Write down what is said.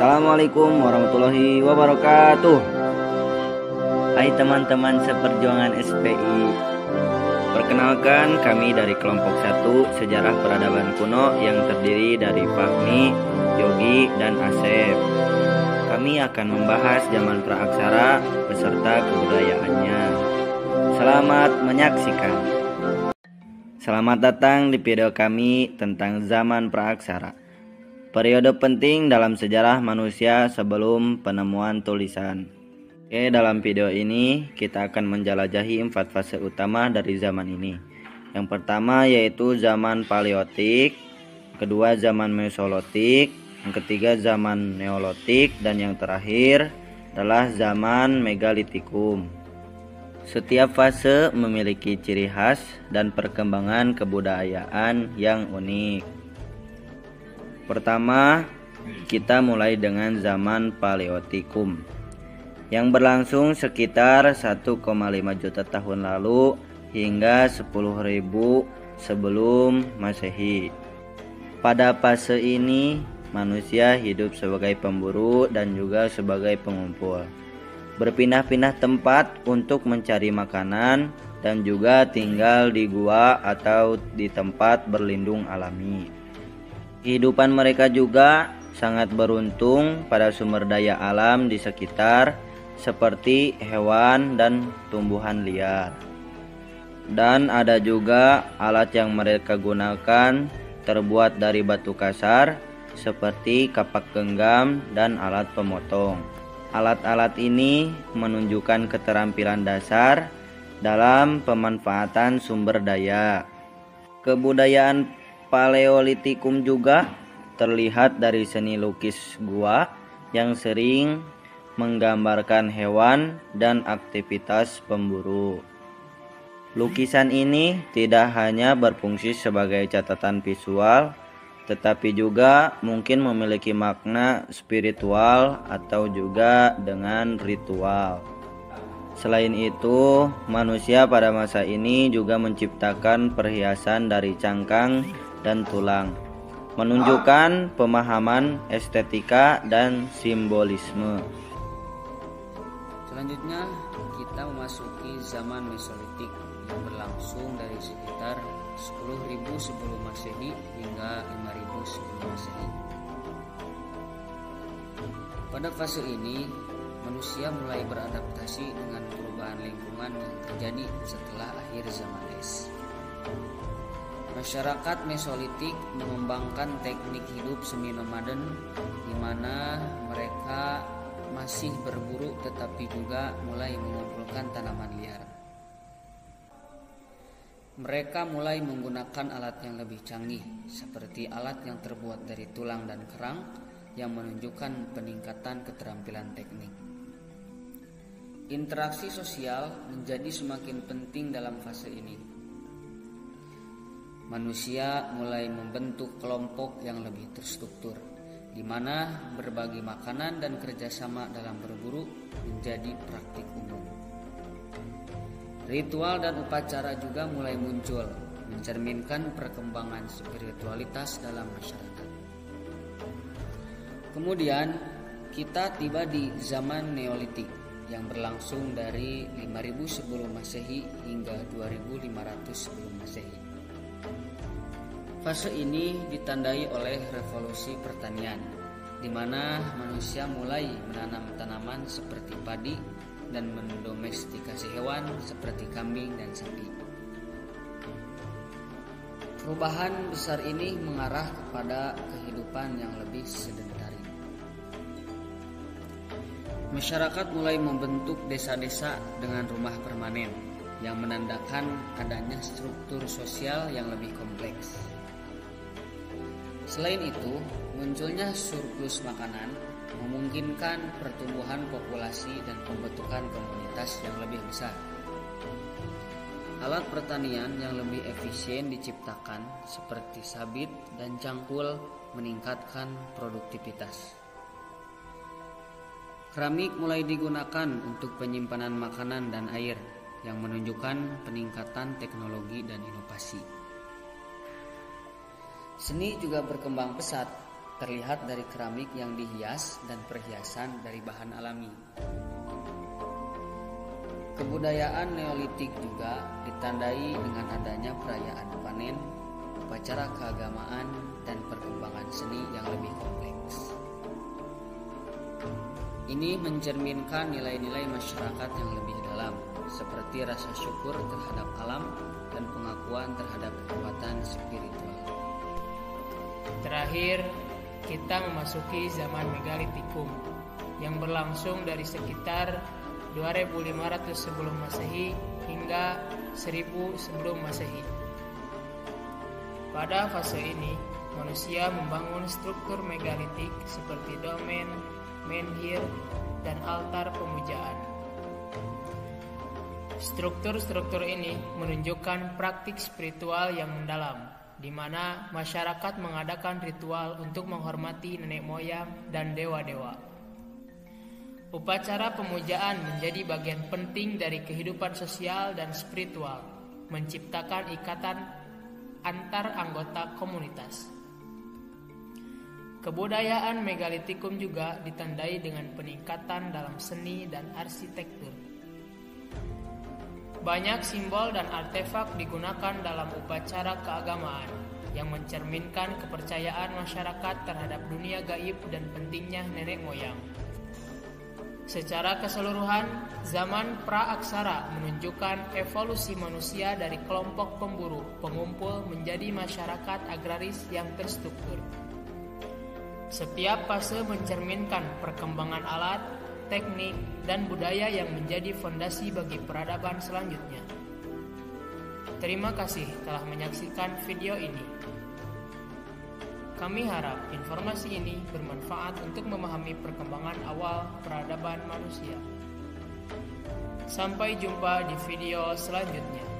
Assalamualaikum warahmatullahi wabarakatuh. Hai teman-teman seperjuangan SPI. Perkenalkan, kami dari kelompok 1 Sejarah Peradaban Kuno yang terdiri dari Fahmi, Yogi, dan Asep. Kami akan membahas zaman praaksara beserta kebudayaannya. Selamat menyaksikan. Selamat datang di video kami tentang zaman praaksara. Periode penting dalam sejarah manusia sebelum penemuan tulisan. Oke, dalam video ini kita akan menjelajahi 4 fase utama dari zaman ini. Yang pertama yaitu zaman Paleolitik, kedua zaman Mesolitik, yang ketiga zaman Neolitik, dan yang terakhir adalah zaman Megalitikum. Setiap fase memiliki ciri khas dan perkembangan kebudayaan yang unik. Pertama, kita mulai dengan zaman Paleolitikum yang berlangsung sekitar 1,5 juta tahun lalu hingga 10.000 sebelum Masehi. Pada fase ini, manusia hidup sebagai pemburu dan juga sebagai pengumpul. Berpindah-pindah tempat untuk mencari makanan dan juga tinggal di gua atau di tempat berlindung alami. Kehidupan mereka juga sangat beruntung pada sumber daya alam di sekitar seperti hewan dan tumbuhan liar. Dan ada juga alat yang mereka gunakan terbuat dari batu kasar seperti kapak genggam dan alat pemotong. Alat-alat ini menunjukkan keterampilan dasar dalam pemanfaatan sumber daya. Kebudayaan Paleolitikum juga terlihat dari seni lukis gua yang sering menggambarkan hewan dan aktivitas pemburu. Lukisan ini tidak hanya berfungsi sebagai catatan visual, tetapi juga mungkin memiliki makna spiritual atau juga dengan ritual. Selain itu, manusia pada masa ini juga menciptakan perhiasan dari cangkang dan tulang, menunjukkan pemahaman estetika dan simbolisme. Selanjutnya kita memasuki zaman Mesolitik yang berlangsung dari sekitar 10.000 sebelum Masehi hingga 5.000 sebelum Masehi. Pada fase ini, manusia mulai beradaptasi dengan perubahan lingkungan yang terjadi setelah akhir zaman es. Masyarakat Mesolitik mengembangkan teknik hidup semi-nomaden di mana mereka masih berburu tetapi juga mulai mengumpulkan tanaman liar. Mereka mulai menggunakan alat yang lebih canggih seperti alat yang terbuat dari tulang dan kerang yang menunjukkan peningkatan keterampilan teknik. Interaksi sosial menjadi semakin penting dalam fase ini. Manusia mulai membentuk kelompok yang lebih terstruktur, di mana berbagi makanan dan kerjasama dalam berburu menjadi praktik umum. Ritual dan upacara juga mulai muncul, mencerminkan perkembangan spiritualitas dalam masyarakat. Kemudian kita tiba di zaman Neolitik yang berlangsung dari 5.000 sebelum Masehi hingga 2.500 sebelum Masehi. Fase ini ditandai oleh revolusi pertanian, di mana manusia mulai menanam tanaman seperti padi dan mendomestikasi hewan seperti kambing dan sapi. Perubahan besar ini mengarah kepada kehidupan yang lebih sedentari. Masyarakat mulai membentuk desa-desa dengan rumah permanen yang menandakan adanya struktur sosial yang lebih kompleks. Selain itu, munculnya surplus makanan memungkinkan pertumbuhan populasi dan pembentukan komunitas yang lebih besar. Alat pertanian yang lebih efisien diciptakan seperti sabit dan cangkul meningkatkan produktivitas. Keramik mulai digunakan untuk penyimpanan makanan dan air yang menunjukkan peningkatan teknologi dan inovasi. Seni juga berkembang pesat terlihat dari keramik yang dihias dan perhiasan dari bahan alami. Kebudayaan Neolitik juga ditandai dengan adanya perayaan panen, upacara keagamaan, dan perkembangan seni yang lebih kompleks. Ini mencerminkan nilai-nilai masyarakat yang lebih dalam, seperti rasa syukur terhadap alam dan pengakuan terhadap kekuatan spiritual. Terakhir, kita memasuki zaman Megalitikum yang berlangsung dari sekitar 2500 sebelum Masehi hingga 1000 sebelum Masehi. Pada fase ini, manusia membangun struktur megalitik seperti domen, menhir, dan altar pemujaan. Struktur-struktur ini menunjukkan praktik spiritual yang mendalam, di mana masyarakat mengadakan ritual untuk menghormati nenek moyang dan dewa-dewa. Upacara pemujaan menjadi bagian penting dari kehidupan sosial dan spiritual, menciptakan ikatan antar anggota komunitas. Kebudayaan Megalitikum juga ditandai dengan peningkatan dalam seni dan arsitektur. Banyak simbol dan artefak digunakan dalam upacara keagamaan yang mencerminkan kepercayaan masyarakat terhadap dunia gaib dan pentingnya nenek moyang. Secara keseluruhan, zaman praaksara menunjukkan evolusi manusia dari kelompok pemburu pengumpul menjadi masyarakat agraris yang terstruktur. Setiap fase mencerminkan perkembangan alat, teknik, dan budaya yang menjadi fondasi bagi peradaban selanjutnya. Terima kasih telah menyaksikan video ini. Kami harap informasi ini bermanfaat untuk memahami perkembangan awal peradaban manusia. Sampai jumpa di video selanjutnya.